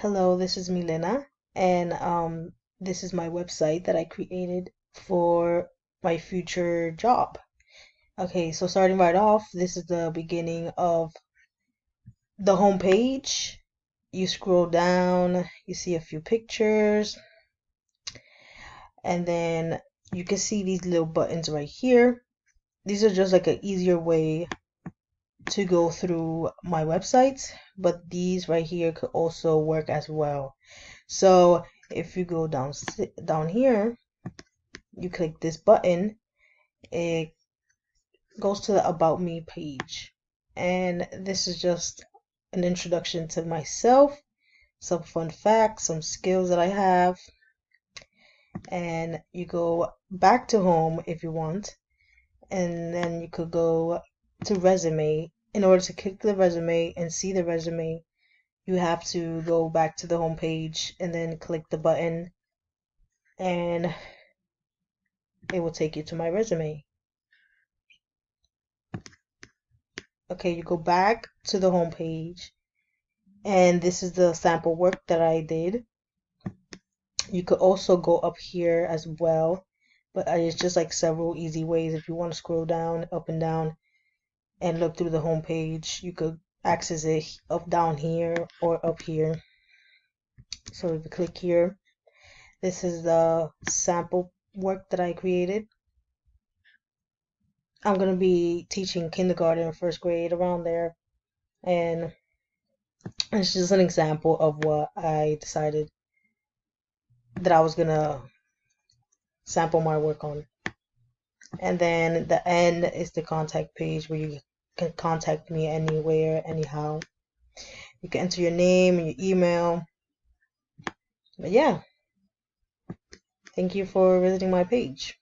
Hello, this is Milena, and this is my website that I created for my future job. Okay, so starting right off, this is the beginning of the home page. You scroll down, you see a few pictures, and then you can see these little buttons right here. These are just like an easier way to go through my websites, but these right here could also work as well. So if you go down here, you click this button, it goes to the About Me page. And this is just an introduction to myself, some fun facts, some skills that I have. And you go back to home if you want, and then you could go to resume. In order to click the resume and see the resume, you have to go back to the home page and then click the button, and it will take you to my resume. Okay, you go back to the home page, and this is the sample work that I did. You could also go up here as well, but it's just like several easy ways. If you want to scroll down, up and down, and look through the home page, you could access it up down here or up here. So if you click here, this is the sample work that I created. I'm going to be teaching kindergarten, first grade, around there, and it's just an example of what I decided that I was gonna sample my work on. And then the end is the contact page where you can contact me anywhere, anyhow. You can enter your name and your email. But yeah, thank you for visiting my page.